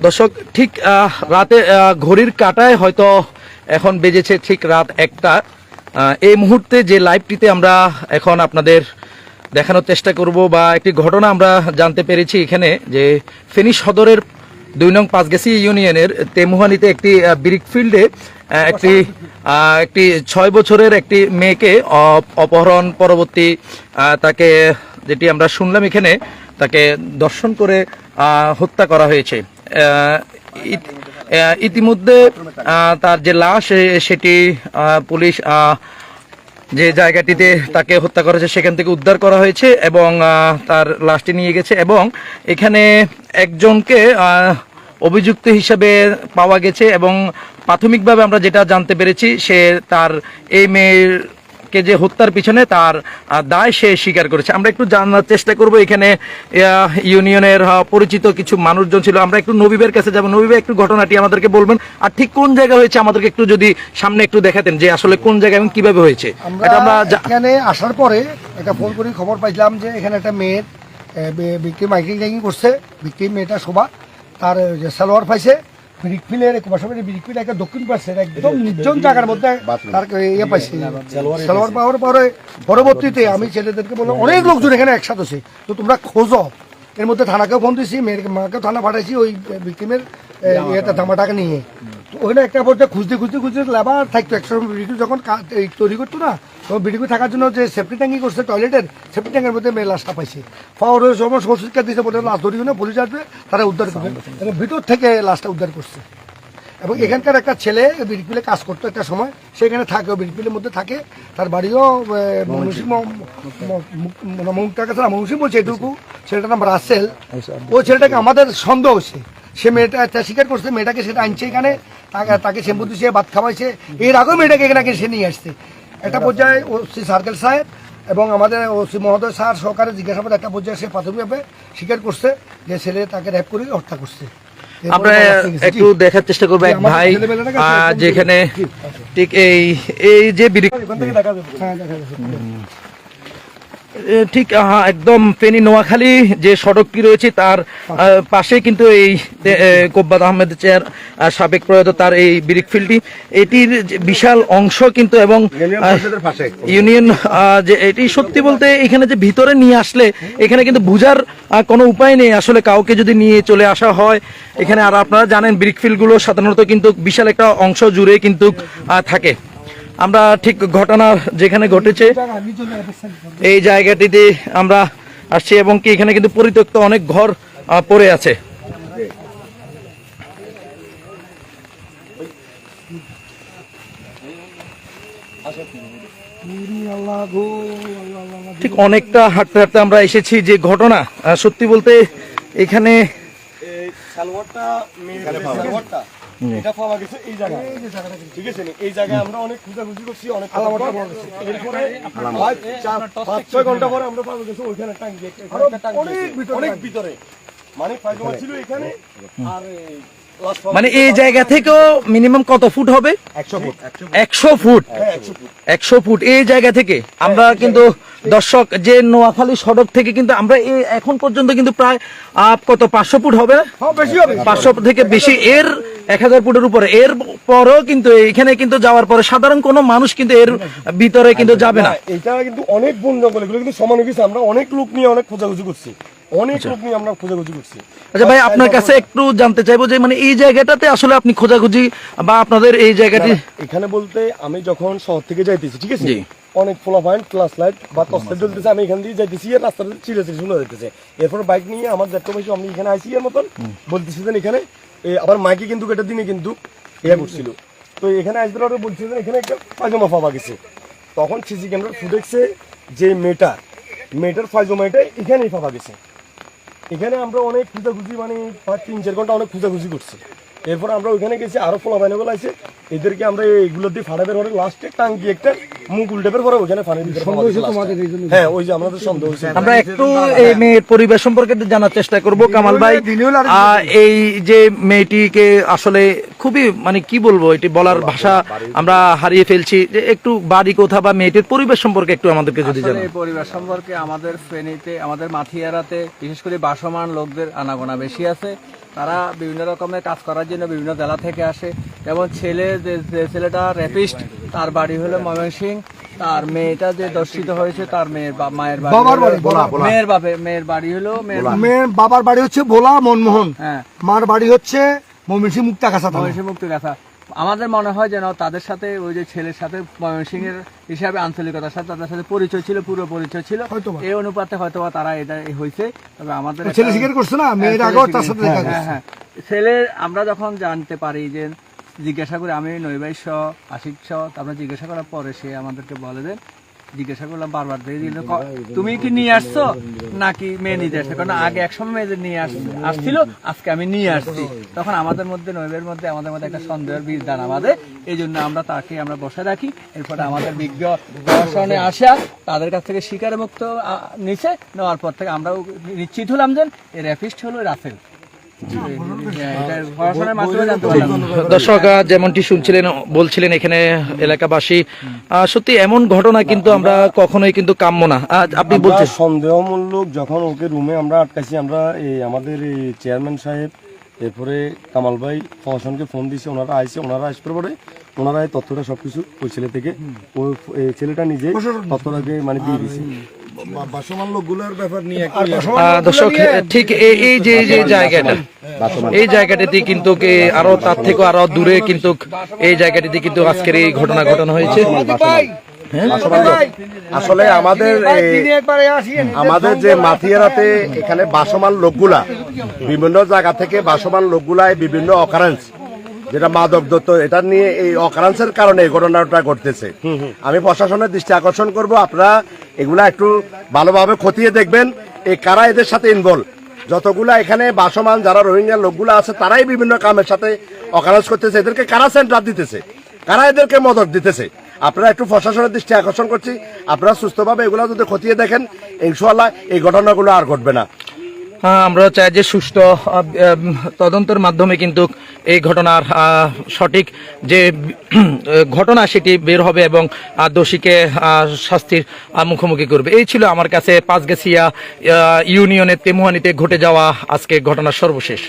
দর্শক ঠিক রাতে ঘড়ির কাঁটায় হয়তো এখন বেজেছে ঠিক রাত 1টা। এই মুহূর্তে যে লাইভটিতে আমরা এখন আপনাদের দেখানোর চেষ্টা করব বা একটি ঘটনা আমরা জানতে পেরেছি এখানে যে ফেনী সদরের 2 নং পাঁচগাছি ইউনিয়নের তেমুহানিতে একটি ব্রিকফিল্ডে একটি 6 বছরের একটি মেয়েকে অপহরণ পরবর্তী তাকে যেটি আমরা শুনলাম এখানে তাকে দর্শন করে হত্যা করা হয়েছে। ইতিমধ্যে তার যে লাশ সেটি পুলিশ যে জায়গাটিতে তাকে হত্যা করেছে সেখান থেকে উদ্ধার করা হয়েছে এবং তার লাশটি নিয়ে গেছে এবং এখানে একজনকে অভিযুক্ত হিসেবে পাওয়া গেছে এবং প্রাথমিকভাবে আমরা যেটা জানতে পেরেছি সে তার এই মেয়েকে যে হত্যার পিছনে তার দায় সে স্বীকার করেছে। আমরা একটু জানার চেষ্টা করব এখানে ইউনিয়নের পরিচিত কিছু মানুষজন ছিল। আমরা একটু নবীবের কাছে যাব। নবী ভাই, একটু ঘটনাটি আমাদেরকে বলবেন আর ঠিক কোন জায়গা হয়েছে আমাদেরকে একটু যদি সামনে একটু দেখাতেন যে আসলে কোন জায়গায় এবং কিভাবে হয়েছে। আমরা এখানে আসার পরে একটা ফোন করে খবর পাইলাম যে এখানে একটা মেয়ের বিক্রি মাইকিং টাইকিং করছে। বিক্রি মেয়েটা শোভা তার যে সালোয়ার পাইছে ব্রিকফিলের পাশাপাশি ব্রিকফিল একটা দক্ষিণ পাশে একদম নির্জন জায়গার মধ্যে তার ইয়ে পাইছে সালোয়ার পাওয়ার পরে পরবর্তীতে আমি ছেলেদেরকে বললাম অনেক লোকজন এখানে একসাথে আছে, তো তোমরা খোঁজো। এর মধ্যে থানাকেও ফোন দিয়েছি, মেয়ের মাকেও থানা পাঠাইছি ওই বিক্রিমের ইয়েটা ধামাটাকে নিয়ে। তো ওখানে একটা পর্যায়ে খুঁজতে লেবার থাকতো একসময় বিক্রি যখন তৈরি করতো না তখন বিক্রি থাকার জন্য যে সেফটি ট্যাঙ্কি করছে টয়লেটের সেফটি ট্যাঙ্কের মধ্যে মেয়ে লাশটা পাইছে। পাওয়ার সময় সংস্কার দিয়েছে বলে লাশ ধরি না পুলিশ আসবে তারা উদ্ধার করবে এবং ভিতর থেকে লাশটা উদ্ধার করছে। এবং এখানকার একটা ছেলে বিরপিলে কাজ করতো একটা সময়, সেখানে থাকে বিরপিলের মধ্যে থাকে। তার বাড়িও মৌসুম বলছে এটুকু, ছেলেটার নাম রাসেল। ওই ছেলেটাকে আমাদের সন্দেহ হয়েছে, সে মেয়েটা স্বীকার করছে মেয়েটাকে সেটা আনছে এখানে, তাকে শ্যাম্পু দিচ্ছে ভাত খাওয়াইছে। এর আগেও মেয়েটাকে এখানে সে নিয়ে আসছে। একটা পর্যায়ে ওসি সার্কেল সাহেব এবং আমাদের ওসি মহোদয় স্যার সহকারে জিজ্ঞাসাবাদ একটা পর্যায়ে সে প্রাথমিকভাবে স্বীকার করছে যে ছেলে তাকে র্যাপ করে হত্যা করছে। আমরা একটু দেখার চেষ্টা করবো এক ভাই যেখানে ঠিক এই যে ঠিক একদম ফেনী নোয়াখালী যে সড়কটি রয়েছে তার পাশে কিন্তু এই কোব্বাদ আহমেদ চেয়ার সাবেক প্রয়াত তার এই ব্রিকফিল্ডটি এটির বিশাল অংশ কিন্তু এবং ইউনিয়ন যে এটি সত্যি বলতে এখানে যে ভিতরে নিয়ে আসলে এখানে কিন্তু বুঝার কোনো উপায় নেই আসলে কাউকে যদি নিয়ে চলে আসা হয় এখানে। আর আপনারা জানেন ব্রিকফিল্ডগুলো সাধারণত কিন্তু বিশাল একটা অংশ জুড়ে কিন্তু থাকে। আমরা ঠিক ঘটনা যেখানে ঘটেছে এই জায়গাটিতে আমরা আসছি এবং কি এখানে কিন্তু পরিত্যক্ত অনেক ঘর পড়ে আছে। ঠিক অনেকটা হাঁটতে হাঁটতে আমরা এসেছি যে ঘটনা সত্যি বলতে এখানে এটা পাওয়া গেছে এই জায়গায়, ঠিক আছে? এই জায়গায় আমরা অনেক খোঁজাখুঁজি করছি, অনেক এরপরে 5-6 ঘন্টা পরে আমরা পাওয়া গেছে ওইখানে অনেক ভিতরে মানে পায়জামা ছিল এখানে। আর মানে এই জায়গা থেকেও মিনিমাম কত ফুট হবে? 100 ফুট। 100 ফুট এই জায়গা থেকে আমরা কিন্তু দর্শক যে নোয়াখালী সড়ক থেকে কিন্তু আমরা এই এখন পর্যন্ত কিন্তু প্রায় কত 500 ফুট হবে, 500 থেকে বেশি, এর 1000 ফুটের উপরে। এর পরেও কিন্তু এখানে কিন্তু যাওয়ার পরে সাধারণ কোনো মানুষ কিন্তু এর ভিতরে কিন্তু যাবে না। এটা কিন্তু অনেক বন জঙ্গল, এগুলো কিন্তু সমান হয়েছে। আমরা অনেক লোক নিয়ে অনেক খোঁজাখুঁজি করছি, অনেক লোক নিয়ে আমরা খোঁজাখুঁজি করছি। আচ্ছা ভাই, আপনার কাছে একটু জানতে চাইবো যে মানে এই জায়গাটাতে আসলে আপনি খোঁজাখুঁজি বা আপনাদের এই জায়গাটি এখানে বলতে আমি যখন শহর থেকে যাইতেছি, ঠিক আছে, অনেক ফোলা পয়েন্ট ক্লাস লাইট বা তস্তা জ্বলতেছে, আমি এখান দিয়ে যাইতেছি আর রাস্তাটা চিড়ে শোনা যাইতেছে। এরপর বাইক নিয়ে আমার যাত্রা বেশি আমি এখানে আইসি এর মতন বলতেছি যে এখানে আবার মাইকে কিন্তু এটার দিনে কিন্তু ইয়া করছিল। তো এখানে আসবে ওরা বলছে যে এখানে একটা পায়জামা পাওয়া গেছে। তখন সিসি ক্যামেরার ফুটেজে যে মেয়েটার পায়জামাটা এখানেই পাওয়া গেছে। এখানে আমরা অনেক খুঁজাখুঁজি মানে 3-4 ঘন্টা অনেক খুঁজাখুঁজি করছি। এরপর আমরা ওইখানে গেছি, আরো ফোলা বাইনগুলো আছে, এদেরকে আমরা এইগুলো দিয়ে ফাটাবের পরে লাস্টে টাঙ্কি একটা মুখ উল্টেপের পরে ওইখানে ফানির ভিতরে। হ্যাঁ, ওই যে আমাদের সন্দেহ হয়েছে। আমরা একটু এই মেয়ের পরিবার সম্পর্কে জানার চেষ্টা করব কামাল ভাই। এই যে মেয়েটিকে আসলে খুবই মানে কি বলবো, এটি বলার ভাষা আমরা হারিয়ে ফেলছি। যে একটু বাড়ি কোথা বা মেয়েটির পরিবার সম্পর্কে একটু আমাদেরকে যদি জানান। পরিবার সম্পর্কে আমাদের ফেনীতে আমাদের মাথিয়ারাতে বিশেষ করে বাসমান লোকদের আনাগোনা বেশি আছে। তারা বিভিন্ন রকমের কাজ করার জন্য বিভিন্ন জেলা থেকে আসে। যেমন যে ছেলেটা রেপিস্ট, তার বাড়ি হলো ময়মনসিংহ, তার মেয়েটা যে দর্শিত হয়েছে তার মায়ের বাড়ি বাবার বাড়ি মেয়ের বাড়ি হলো মেয়ের বাবার বাড়ি হচ্ছে ভোলা মনমোহন, হ্যাঁ, মার বাড়ি হচ্ছে ময়মনসিংহ মুক্তাগাছা থানা। ময়মনসিংহ মুক্তিগাছা। আমাদের মনে হয় যেন তাদের সাথে ওই যে ছেলের সাথে ময়মনসিংহের হিসাবে আঞ্চলিকতার সাথে তাদের সাথে পরিচয় ছিল, পুরো পরিচয় ছিল। হয়তোবা। এই অনুপাতে হয়তোবা তারা এটা হয়েছে। তবে আমাদের ছেলে স্বীকার করছে না, মেয়ের আগেও তার সাথে দেখা গেছে। হ্যাঁ, ছেলে আমরা যখন জানতে পারি যে জিজ্ঞাসা করি, আমি নৈবাই সহ আশিক সহ, তারপরে জিজ্ঞাসা করার পরে সে আমাদেরকে বলে দেন, জিজ্ঞাসা করলাম বারবার তুমি কি নিয়ে আসছো নাকি মেয়ে নিতে আসছো, কারণ আগে একসময় মেয়েদের নিয়ে আসছিল, আজকে আমি নিয়ে আসছি। তখন আমাদের মধ্যে নৈবের মধ্যে আমাদের মধ্যে একটা সন্দেহের বীজ দানা বাঁধে। এই জন্য আমরা তাকে আমরা বসে রাখি। এরপরে আমাদের বিজ্ঞ প্রশাসনে আসা তাদের কাছ থেকে শিকার মুক্ত নিচে নেওয়ার পর থেকে আমরাও নিশ্চিত হলাম যে এর রেপিস্ট হলো রাসেল। দর্শক যেমনটি শুনছিলেন, বলছিলেন এখানে এলাকাবাসী, সত্যি এমন ঘটনা কিন্তু আমরা কখনোই কিন্তু কাম্য না। আপনি বলছেন সন্দেহমূলক যখন ওকে রুমে আমরা আটকাইছি, আমরা এই আমাদের এই চেয়ারম্যান সাহেব, এরপরে কামাল ভাই প্রশাসনকে ফোন দিয়েছে, ওনারা আইসে, ওনারা আসবার পরে ওনারা এই তথ্যটা সবকিছু ওই ছেলে থেকে, ওই ছেলেটা নিজে তথ্যটাকে মানে দিয়ে দিয়েছে। বাসমান লোকগুলোর ব্যাপার নিয়ে দর্শক ঠিক এই যে জায়গাটা, এই জায়গাটিতে কিন্তু আরো তার থেকে আরো দূরে কিন্তু এই জায়গাটিতে কিন্তু আজকের এই ঘটনা ঘটানো হয়েছে। আসলে আমাদের যে মাথিয়ারাতে এখানে বাসমান লোকগুলা বিভিন্ন জায়গা থেকে বাসমান লোকগুলায় বিভিন্ন অকারেন্স, যেটা মাদক দ্রব্য, এটা নিয়ে এই অকারেন্সের কারণে এই ঘটনাটা ঘটতেছে। আমি প্রশাসনের দৃষ্টি আকর্ষণ করব, আপনারা এগুলা একটু ভালোভাবে খতিয়ে দেখবেন, এই কারা এদের সাথে ইনভলভ। যতগুলা এখানে বাসমান যারা রোহিঙ্গা লোকগুলা আছে তারাই বিভিন্ন কামের সাথে অকারেন্স করতেছে। এদেরকে কারা সেন্টার দিতেছে, কারা এদেরকে মদক দিতেছে, আপনারা একটু প্রশাসনের দৃষ্টি আকর্ষণ করছি। আপনারা সুস্থভাবে এগুলো যদি খতিয়ে দেখেন, ইনশাআল্লাহ এই ঘটনাগুলো আর ঘটবে না। আমরা চাই যে সুষ্ঠু তদন্তের মাধ্যমে কিন্তু এই ঘটনার সঠিক যে ঘটনা সেটি বের হবে এবং দোষীকে শাস্তির মুখোমুখি করবে। এই ছিল আমার কাছে পাঁচগাছিয়া ইউনিয়নের তেমুহানিতে ঘটে যাওয়া আজকে ঘটনার সর্বশেষ।